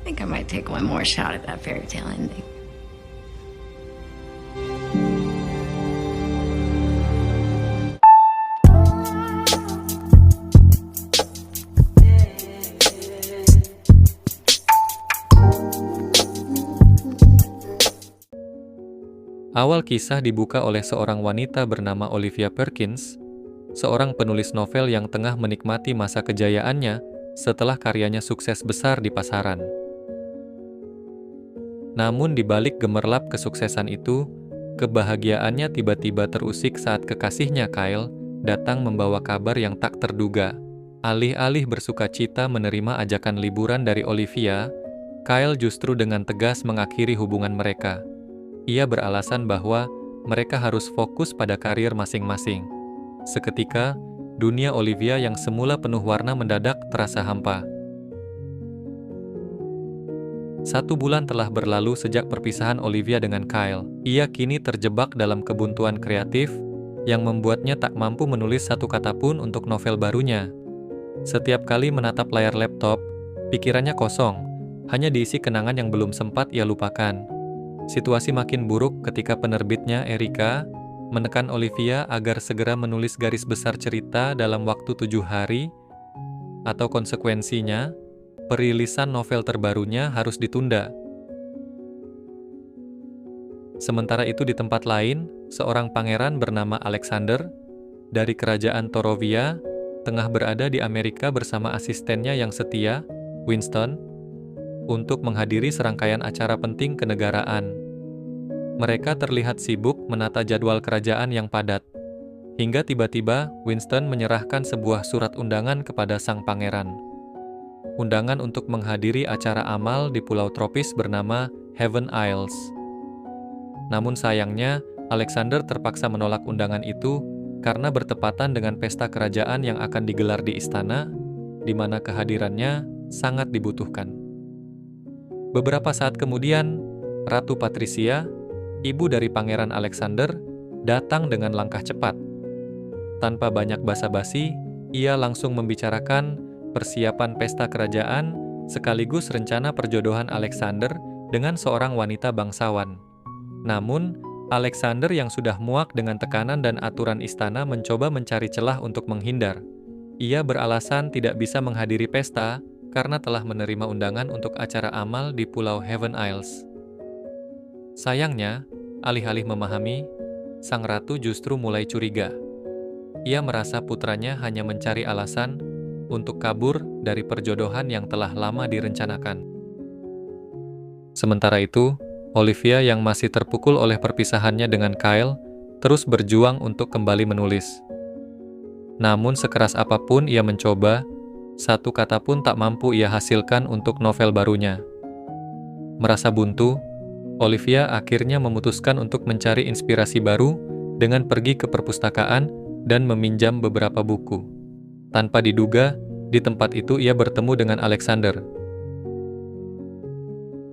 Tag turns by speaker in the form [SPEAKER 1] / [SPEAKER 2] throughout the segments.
[SPEAKER 1] think I might take one more shot at that fairy tale ending.
[SPEAKER 2] Awal kisah dibuka oleh seorang wanita bernama Olivia Perkins, seorang penulis novel yang tengah menikmati masa kejayaannya setelah karyanya sukses besar di pasaran. Namun di balik gemerlap kesuksesan itu, kebahagiaannya tiba-tiba terusik saat kekasihnya Kyle datang membawa kabar yang tak terduga. Alih-alih bersukacita menerima ajakan liburan dari Olivia, Kyle justru dengan tegas mengakhiri hubungan mereka. Ia beralasan bahwa mereka harus fokus pada karir masing-masing. Seketika, dunia Olivia yang semula penuh warna mendadak terasa hampa. 1 bulan telah berlalu sejak perpisahan Olivia dengan Kyle. Ia kini terjebak dalam kebuntuan kreatif yang membuatnya tak mampu menulis satu kata pun untuk novel barunya. Setiap kali menatap layar laptop, pikirannya kosong, hanya diisi kenangan yang belum sempat ia lupakan. Situasi makin buruk ketika penerbitnya, Erika, menekan Olivia agar segera menulis garis besar cerita dalam waktu 7 hari, atau konsekuensinya, perilisan novel terbarunya harus ditunda. Sementara itu di tempat lain, seorang pangeran bernama Alexander, dari kerajaan Torovia, tengah berada di Amerika bersama asistennya yang setia, Winston, untuk menghadiri serangkaian acara penting kenegaraan. Mereka terlihat sibuk menata jadwal kerajaan yang padat, hingga tiba-tiba Winston menyerahkan sebuah surat undangan kepada sang pangeran. Undangan untuk menghadiri acara amal di pulau tropis bernama Heaven Isles. Namun sayangnya, Alexander terpaksa menolak undangan itu karena bertepatan dengan pesta kerajaan yang akan digelar di istana, di mana kehadirannya sangat dibutuhkan. Beberapa saat kemudian, Ratu Patricia, ibu dari Pangeran Alexander, datang dengan langkah cepat. Tanpa banyak basa-basi, ia langsung membicarakan persiapan pesta kerajaan sekaligus rencana perjodohan Alexander dengan seorang wanita bangsawan. Namun, Alexander yang sudah muak dengan tekanan dan aturan istana mencoba mencari celah untuk menghindar. Ia beralasan tidak bisa menghadiri pesta karena telah menerima undangan untuk acara amal di Pulau Heaven Isles. Sayangnya, alih-alih memahami, sang ratu justru mulai curiga. Ia merasa putranya hanya mencari alasan untuk kabur dari perjodohan yang telah lama direncanakan. Sementara itu, Olivia yang masih terpukul oleh perpisahannya dengan Kyle terus berjuang untuk kembali menulis. Namun sekeras apapun ia mencoba, satu kata pun tak mampu ia hasilkan untuk novel barunya. Merasa buntu, Olivia akhirnya memutuskan untuk mencari inspirasi baru dengan pergi ke perpustakaan dan meminjam beberapa buku. Tanpa diduga, di tempat itu ia bertemu dengan Alexander.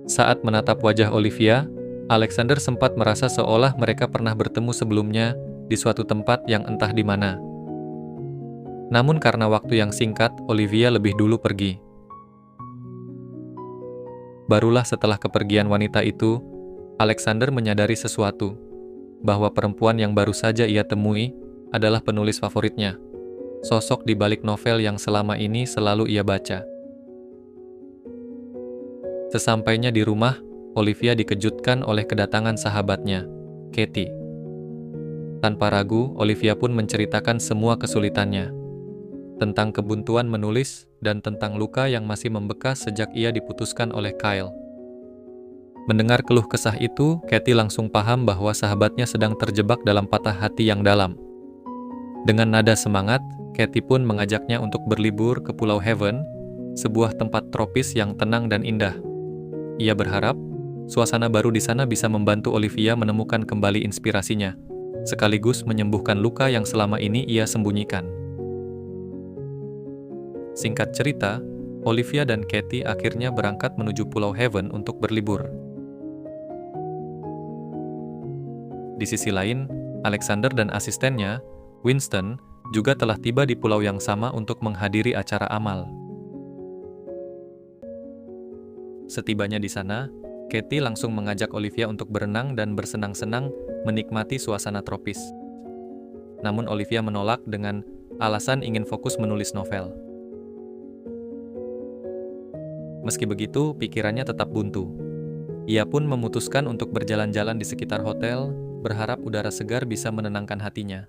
[SPEAKER 2] Saat menatap wajah Olivia, Alexander sempat merasa seolah mereka pernah bertemu sebelumnya di suatu tempat yang entah di mana. Namun karena waktu yang singkat, Olivia lebih dulu pergi. Barulah setelah kepergian wanita itu, Alexander menyadari sesuatu, bahwa perempuan yang baru saja ia temui adalah penulis favoritnya, sosok di balik novel yang selama ini selalu ia baca. Sesampainya di rumah, Olivia dikejutkan oleh kedatangan sahabatnya, Katie. Tanpa ragu, Olivia pun menceritakan semua kesulitannya, tentang kebuntuan menulis dan tentang luka yang masih membekas sejak ia diputuskan oleh Kyle. Mendengar keluh kesah itu, Katie langsung paham bahwa sahabatnya sedang terjebak dalam patah hati yang dalam. Dengan nada semangat, Katie pun mengajaknya untuk berlibur ke Pulau Heaven, sebuah tempat tropis yang tenang dan indah. Ia berharap suasana baru di sana bisa membantu Olivia menemukan kembali inspirasinya, sekaligus menyembuhkan luka yang selama ini ia sembunyikan. Singkat cerita, Olivia dan Katie akhirnya berangkat menuju Pulau Heaven untuk berlibur. Di sisi lain, Alexander dan asistennya, Winston, juga telah tiba di pulau yang sama untuk menghadiri acara amal. Setibanya di sana, Katie langsung mengajak Olivia untuk berenang dan bersenang-senang menikmati suasana tropis. Namun Olivia menolak dengan alasan ingin fokus menulis novel. Meski begitu, pikirannya tetap buntu. Ia pun memutuskan untuk berjalan-jalan di sekitar hotel, berharap udara segar bisa menenangkan hatinya.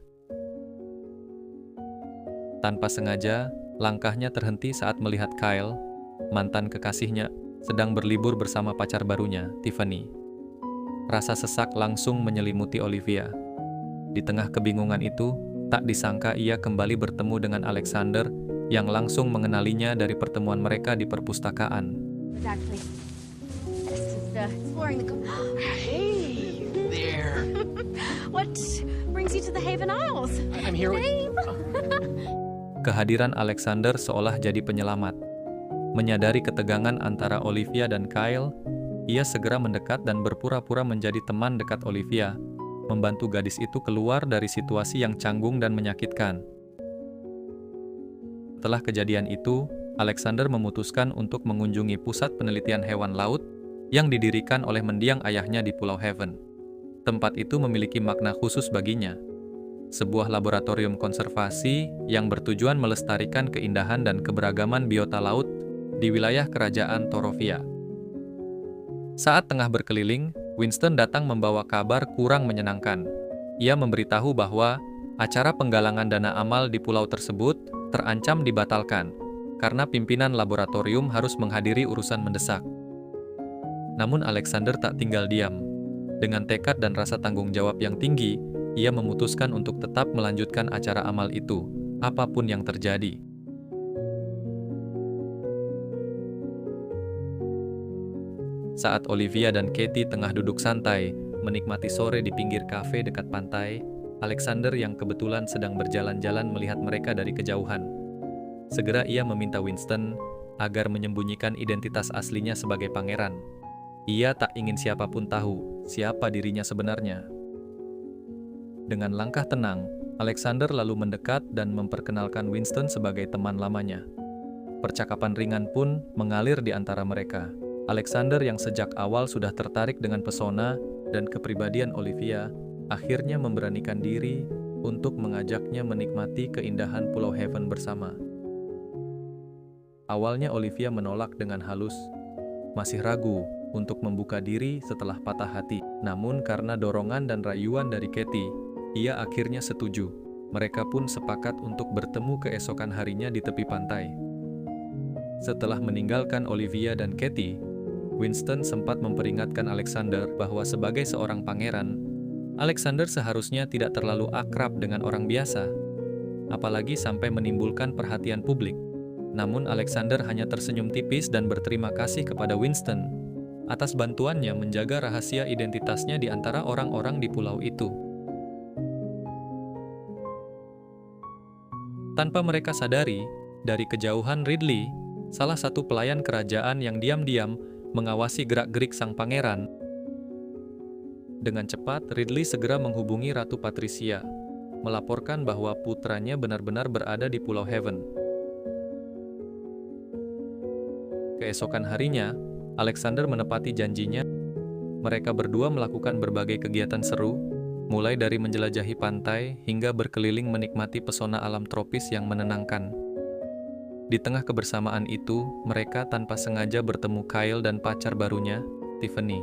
[SPEAKER 2] Tanpa sengaja, langkahnya terhenti saat melihat Kyle, mantan kekasihnya, sedang berlibur bersama pacar barunya, Tiffany. Rasa sesak langsung menyelimuti Olivia. Di tengah kebingungan itu, tak disangka ia kembali bertemu dengan Alexander yang langsung mengenalinya dari pertemuan mereka di perpustakaan.
[SPEAKER 3] Exactly. This is exploring the.
[SPEAKER 4] Hey there.
[SPEAKER 3] What brings you to the Haven Isles?
[SPEAKER 4] I'm here with...
[SPEAKER 3] Babe.
[SPEAKER 2] Kehadiran Alexander seolah jadi penyelamat. Menyadari ketegangan antara Olivia dan Kyle, ia segera mendekat dan berpura-pura menjadi teman dekat Olivia, membantu gadis itu keluar dari situasi yang canggung dan menyakitkan. Setelah kejadian itu, Alexander memutuskan untuk mengunjungi pusat penelitian hewan laut yang didirikan oleh mendiang ayahnya di Pulau Haven. Tempat itu memiliki makna khusus baginya. Sebuah laboratorium konservasi yang bertujuan melestarikan keindahan dan keberagaman biota laut di wilayah kerajaan Torovia. Saat tengah berkeliling, Winston datang membawa kabar kurang menyenangkan. Ia memberitahu bahwa acara penggalangan dana amal di pulau tersebut terancam dibatalkan karena pimpinan laboratorium harus menghadiri urusan mendesak. Namun Alexander tak tinggal diam. Dengan tekad dan rasa tanggung jawab yang tinggi, ia memutuskan untuk tetap melanjutkan acara amal itu, apapun yang terjadi. Saat Olivia dan Katie tengah duduk santai, menikmati sore di pinggir kafe dekat pantai, Alexander yang kebetulan sedang berjalan-jalan melihat mereka dari kejauhan. Segera ia meminta Winston agar menyembunyikan identitas aslinya sebagai pangeran. Ia tak ingin siapapun tahu siapa dirinya sebenarnya. Dengan langkah tenang, Alexander lalu mendekat dan memperkenalkan Winston sebagai teman lamanya. Percakapan ringan pun mengalir di antara mereka. Alexander yang sejak awal sudah tertarik dengan pesona dan kepribadian Olivia, akhirnya memberanikan diri untuk mengajaknya menikmati keindahan Pulau Haven bersama. Awalnya Olivia menolak dengan halus, masih ragu untuk membuka diri setelah patah hati. Namun karena dorongan dan rayuan dari Katie, ia akhirnya setuju. Mereka pun sepakat untuk bertemu keesokan harinya di tepi pantai. Setelah meninggalkan Olivia dan Katie, Winston sempat memperingatkan Alexander bahwa sebagai seorang pangeran, Alexander seharusnya tidak terlalu akrab dengan orang biasa, apalagi sampai menimbulkan perhatian publik. Namun Alexander hanya tersenyum tipis dan berterima kasih kepada Winston atas bantuannya menjaga rahasia identitasnya di antara orang-orang di pulau itu. Tanpa mereka sadari, dari kejauhan Ridley, salah satu pelayan kerajaan yang diam-diam mengawasi gerak-gerik sang pangeran. Dengan cepat, Ridley segera menghubungi Ratu Patricia, melaporkan bahwa putranya benar-benar berada di Pulau Haven. Keesokan harinya, Alexander menepati janjinya. Mereka berdua melakukan berbagai kegiatan seru, mulai dari menjelajahi pantai hingga berkeliling menikmati pesona alam tropis yang menenangkan. Di tengah kebersamaan itu, mereka tanpa sengaja bertemu Kyle dan pacar barunya, Tiffany.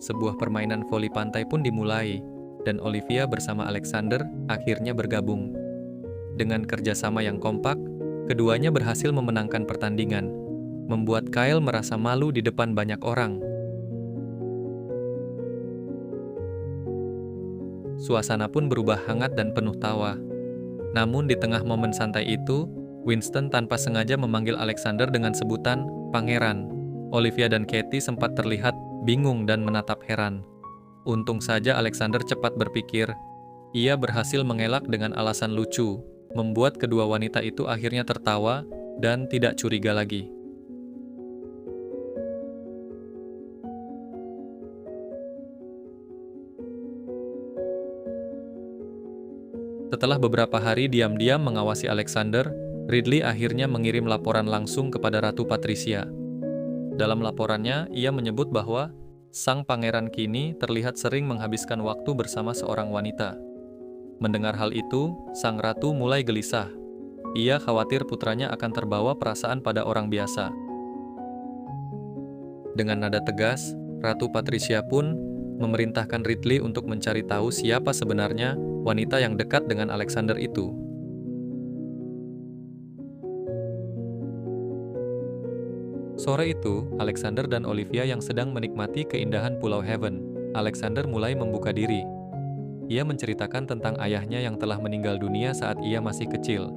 [SPEAKER 2] Sebuah permainan voli pantai pun dimulai, dan Olivia bersama Alexander akhirnya bergabung. Dengan kerjasama yang kompak, keduanya berhasil memenangkan pertandingan, membuat Kyle merasa malu di depan banyak orang. Suasana pun berubah hangat dan penuh tawa. Namun di tengah momen santai itu, Winston tanpa sengaja memanggil Alexander dengan sebutan Pangeran. Olivia dan Katie sempat terlihat bingung dan menatap heran. Untung saja Alexander cepat berpikir. Ia berhasil mengelak dengan alasan lucu, membuat kedua wanita itu akhirnya tertawa dan tidak curiga lagi. Setelah beberapa hari diam-diam mengawasi Alexander, Ridley akhirnya mengirim laporan langsung kepada Ratu Patricia. Dalam laporannya, ia menyebut bahwa sang pangeran kini terlihat sering menghabiskan waktu bersama seorang wanita. Mendengar hal itu, sang ratu mulai gelisah. Ia khawatir putranya akan terbawa perasaan pada orang biasa. Dengan nada tegas, Ratu Patricia pun memerintahkan Ridley untuk mencari tahu siapa sebenarnya wanita yang dekat dengan Alexander itu. Sore itu, Alexander dan Olivia yang sedang menikmati keindahan Pulau Haven. Alexander mulai membuka diri. Ia menceritakan tentang ayahnya yang telah meninggal dunia saat ia masih kecil.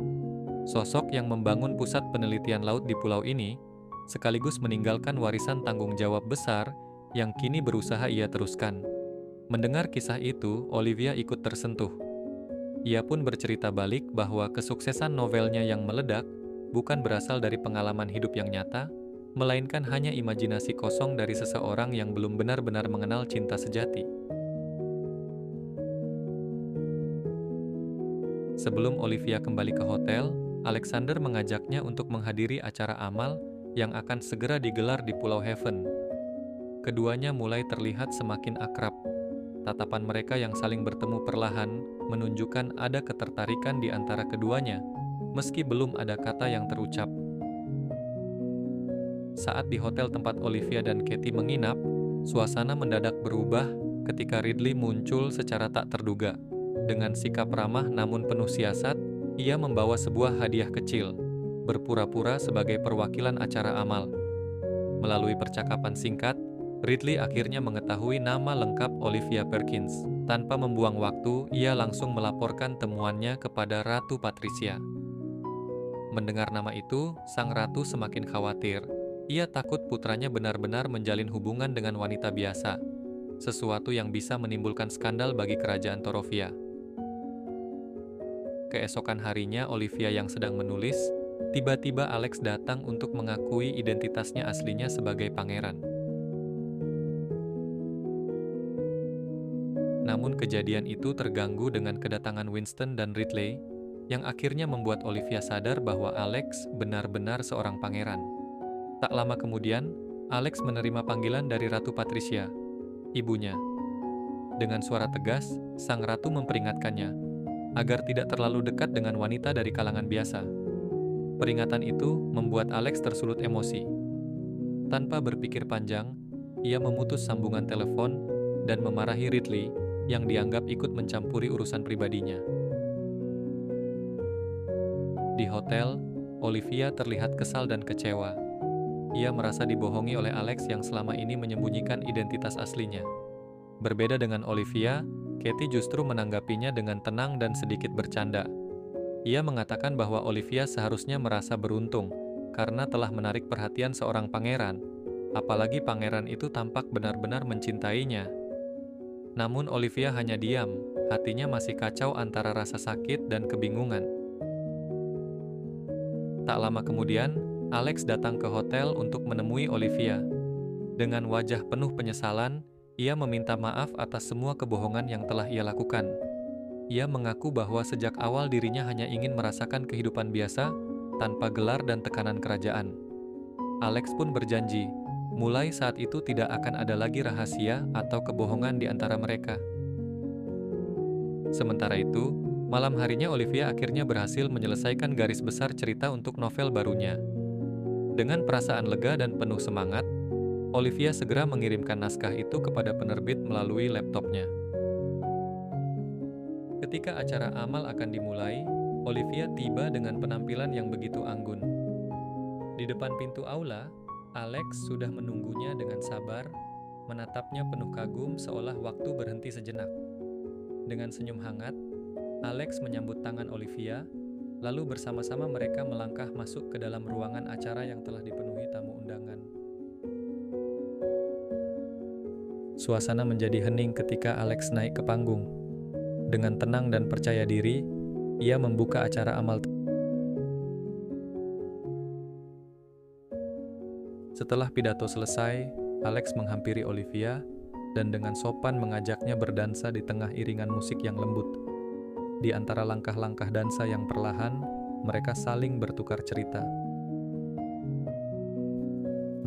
[SPEAKER 2] Sosok yang membangun pusat penelitian laut di pulau ini, sekaligus meninggalkan warisan tanggung jawab besar yang kini berusaha ia teruskan. Mendengar kisah itu, Olivia ikut tersentuh. Ia pun bercerita balik bahwa kesuksesan novelnya yang meledak bukan berasal dari pengalaman hidup yang nyata, melainkan hanya imajinasi kosong dari seseorang yang belum benar-benar mengenal cinta sejati. Sebelum Olivia kembali ke hotel, Alexander mengajaknya untuk menghadiri acara amal yang akan segera digelar di Pulau Haven. Keduanya mulai terlihat semakin akrab. Tatapan mereka yang saling bertemu perlahan menunjukkan ada ketertarikan di antara keduanya, meski belum ada kata yang terucap. Saat di hotel tempat Olivia dan Katie menginap, suasana mendadak berubah ketika Ridley muncul secara tak terduga. Dengan sikap ramah namun penuh siasat, ia membawa sebuah hadiah kecil, berpura-pura sebagai perwakilan acara amal. Melalui percakapan singkat, Ridley akhirnya mengetahui nama lengkap Olivia Perkins. Tanpa membuang waktu, ia langsung melaporkan temuannya kepada Ratu Patricia. Mendengar nama itu, sang ratu semakin khawatir. Ia takut putranya benar-benar menjalin hubungan dengan wanita biasa, sesuatu yang bisa menimbulkan skandal bagi kerajaan Torovia. Keesokan harinya, Olivia yang sedang menulis, tiba-tiba Alex datang untuk mengakui identitasnya aslinya sebagai pangeran. Namun kejadian itu terganggu dengan kedatangan Winston dan Ridley, yang akhirnya membuat Olivia sadar bahwa Alex benar-benar seorang pangeran. Tak lama kemudian, Alex menerima panggilan dari Ratu Patricia, ibunya. Dengan suara tegas, sang ratu memperingatkannya agar tidak terlalu dekat dengan wanita dari kalangan biasa. Peringatan itu membuat Alex tersulut emosi. Tanpa berpikir panjang, ia memutus sambungan telepon dan memarahi Ridley yang dianggap ikut mencampuri urusan pribadinya. Di hotel, Olivia terlihat kesal dan kecewa. Ia merasa dibohongi oleh Alex yang selama ini menyembunyikan identitas aslinya. Berbeda dengan Olivia, Katie justru menanggapinya dengan tenang dan sedikit bercanda. Ia mengatakan bahwa Olivia seharusnya merasa beruntung karena telah menarik perhatian seorang pangeran, apalagi pangeran itu tampak benar-benar mencintainya. Namun Olivia hanya diam, hatinya masih kacau antara rasa sakit dan kebingungan. Tak lama kemudian, Alex datang ke hotel untuk menemui Olivia. Dengan wajah penuh penyesalan, ia meminta maaf atas semua kebohongan yang telah ia lakukan. Ia mengaku bahwa sejak awal dirinya hanya ingin merasakan kehidupan biasa, tanpa gelar dan tekanan kerajaan. Alex pun berjanji, mulai saat itu tidak akan ada lagi rahasia atau kebohongan di antara mereka. Sementara itu, malam harinya Olivia akhirnya berhasil menyelesaikan garis besar cerita untuk novel barunya. Dengan perasaan lega dan penuh semangat, Olivia segera mengirimkan naskah itu kepada penerbit melalui laptopnya. Ketika acara amal akan dimulai, Olivia tiba dengan penampilan yang begitu anggun. Di depan pintu aula, Alex sudah menunggunya dengan sabar, menatapnya penuh kagum seolah waktu berhenti sejenak. Dengan senyum hangat, Alex menyambut tangan Olivia, lalu bersama-sama mereka melangkah masuk ke dalam ruangan acara yang telah dipenuhi tamu undangan. Suasana menjadi hening ketika Alex naik ke panggung. Dengan tenang dan percaya diri, ia membuka acara amal. Setelah pidato selesai, Alex menghampiri Olivia dan dengan sopan mengajaknya berdansa di tengah iringan musik yang lembut. Di antara langkah-langkah dansa yang perlahan, mereka saling bertukar cerita.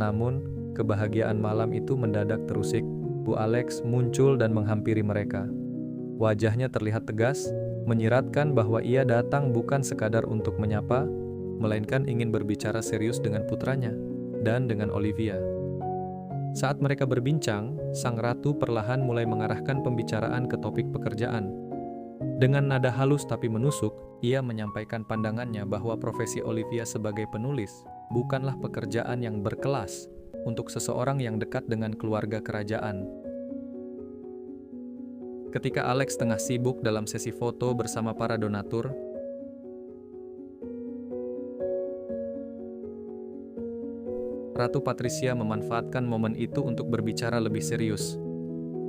[SPEAKER 2] Namun, Kebahagiaan malam itu mendadak terusik. Bu Alex muncul dan menghampiri mereka. Wajahnya terlihat tegas, menyiratkan bahwa ia datang bukan sekadar untuk menyapa, melainkan ingin berbicara serius dengan putranya dan dengan Olivia. Saat mereka berbincang, sang ratu perlahan mulai mengarahkan pembicaraan ke topik pekerjaan. Dengan nada halus tapi menusuk, ia menyampaikan pandangannya bahwa profesi Olivia sebagai penulis bukanlah pekerjaan yang berkelas untuk seseorang yang dekat dengan keluarga kerajaan. Ketika Alex tengah sibuk dalam sesi foto bersama para donatur, Ratu Patricia memanfaatkan momen itu untuk berbicara lebih serius.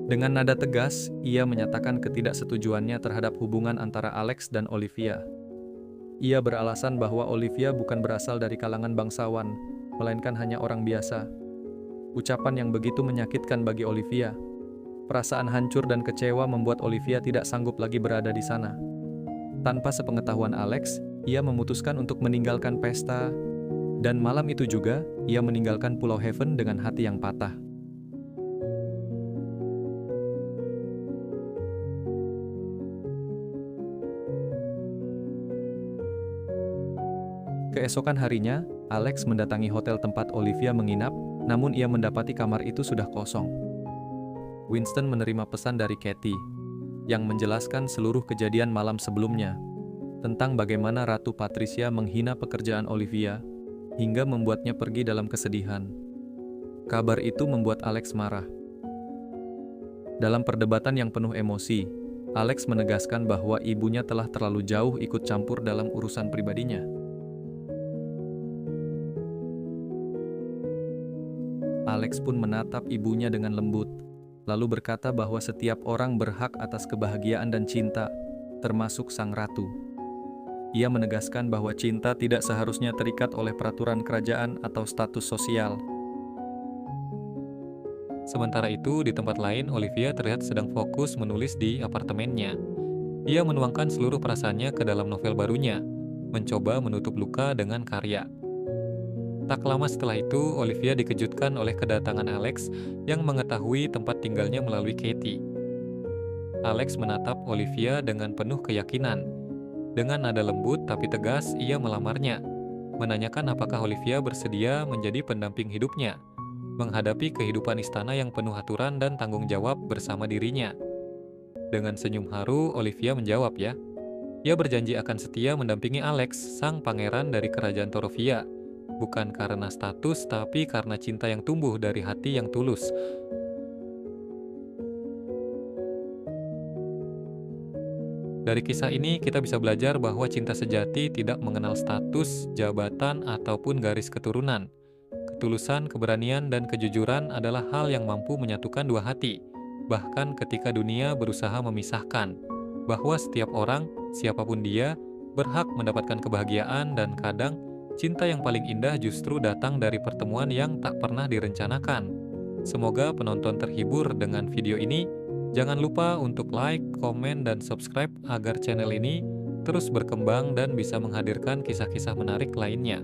[SPEAKER 2] Dengan nada tegas, ia menyatakan ketidaksetujuannya terhadap hubungan antara Alex dan Olivia. Ia beralasan bahwa Olivia bukan berasal dari kalangan bangsawan, melainkan hanya orang biasa. Ucapan yang begitu menyakitkan bagi Olivia. Perasaan hancur dan kecewa membuat Olivia tidak sanggup lagi berada di sana. Tanpa sepengetahuan Alex, ia memutuskan untuk meninggalkan pesta, dan malam itu juga, ia meninggalkan Pulau Haven dengan hati yang patah. Keesokan harinya, Alex mendatangi hotel tempat Olivia menginap, namun ia mendapati kamar itu sudah kosong. Winston menerima pesan dari Katie, yang menjelaskan seluruh kejadian malam sebelumnya, tentang bagaimana Ratu Patricia menghina pekerjaan Olivia, hingga membuatnya pergi dalam kesedihan. Kabar itu membuat Alex marah. Dalam perdebatan yang penuh emosi, Alex menegaskan bahwa ibunya telah terlalu jauh ikut campur dalam urusan pribadinya. Alex pun menatap ibunya dengan lembut, lalu berkata bahwa setiap orang berhak atas kebahagiaan dan cinta, termasuk sang ratu. Ia menegaskan bahwa cinta tidak seharusnya terikat oleh peraturan kerajaan atau status sosial. Sementara itu, di tempat lain, Olivia terlihat sedang fokus menulis di apartemennya. Ia menuangkan seluruh perasaannya ke dalam novel barunya, mencoba menutup luka dengan karya. Tak lama setelah itu, Olivia dikejutkan oleh kedatangan Alex yang mengetahui tempat tinggalnya melalui Katie. Alex menatap Olivia dengan penuh keyakinan. Dengan nada lembut tapi tegas, ia melamarnya, menanyakan apakah Olivia bersedia menjadi pendamping hidupnya, menghadapi kehidupan istana yang penuh aturan dan tanggung jawab bersama dirinya. Dengan senyum haru, Olivia menjawab ya. Ia berjanji akan setia mendampingi Alex, sang pangeran dari kerajaan Torovia, bukan karena status, tapi karena cinta yang tumbuh dari hati yang tulus. Dari kisah ini, kita bisa belajar bahwa cinta sejati tidak mengenal status, jabatan, ataupun garis keturunan. Ketulusan, keberanian, dan kejujuran adalah hal yang mampu menyatukan dua hati, bahkan ketika dunia berusaha memisahkan. Bahwa setiap orang, siapapun dia, berhak mendapatkan kebahagiaan, dan kadang cinta yang paling indah justru datang dari pertemuan yang tak pernah direncanakan. Semoga penonton terhibur dengan video ini. Jangan lupa untuk like, komen, dan subscribe agar channel ini terus berkembang dan bisa menghadirkan kisah-kisah menarik lainnya.